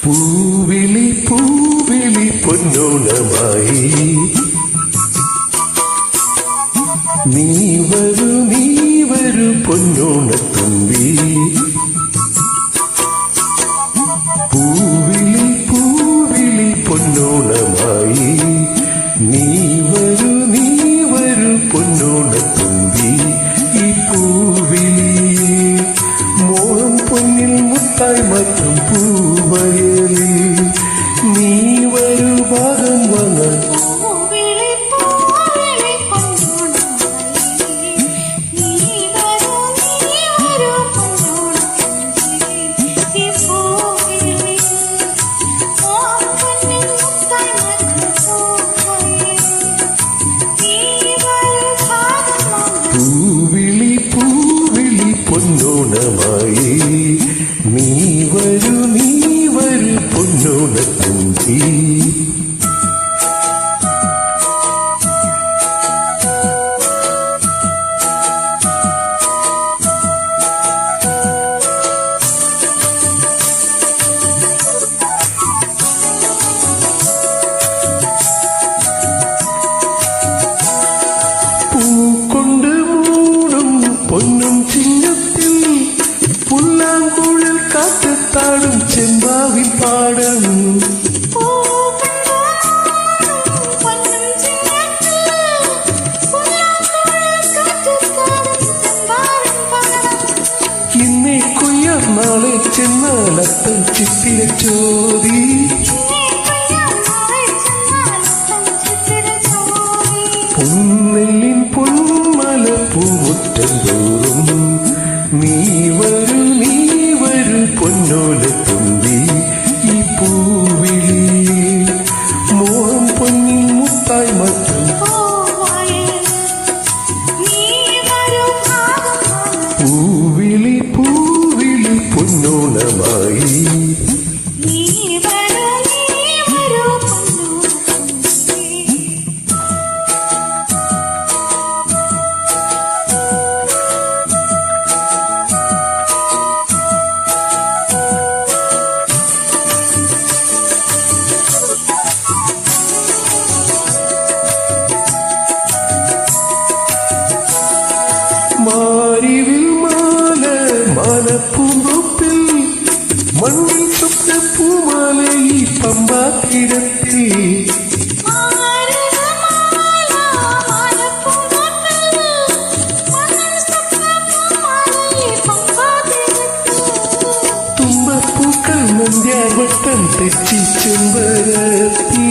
പൂവിളി പൂവിളി പൊന്നോണമായി നീ വരൂ പൊന്നോണത്തുമ്പി പൂവിളി പൂവിളി പൊന്നോണമായി നീ വരൂ പൊന്നോണത്തുമ്പി ഈ പൂവിളി മോഹം പൊന്നിൽ മുത്തായി മറ്റും പൂവയലി നീ വരൂ ഭാഗം വാങ്ങാൻ പൂവിളി പൂവിളി പൊന്നോണമായി നീ വരൂ പൊന്നോണത്തുമ്പി പൂക്കൊണ്ട് മൂടും പൊന്നും ചിങ്ങത്തിൽ പുല്ലാങ്കുഴൽ കാറ്റത്താടും ചെമ്പാവിൻ പാടം ഇന്നേ കൊയ്യാർ നാളെ ചെന്നാലത്തം ചിത്തിര ചോദി പൊന്നെല്ലിൻ പൊന്മല പൂമുറ്റം തോറും നീ വരൂ പൊന്നോലത്തുമ്പി ഈ പൂവിളി മോഹം പൊന്നിൽ മുത്തായി മറ്റും പൂവിളി പൂവിളി പൊന്നോണമായി മാരിവിൽ മാലപ്പൂമ്പൊപ്പിൽ മണ്ണിൽ സ്വപ്നപ്പൂമാല ഈ പമ്പാതീരത്തിൽ തുമ്പപ്പൂക്കൾ നന്ദ്യാവട്ടം തെറ്റി ചെമ്പരത്തി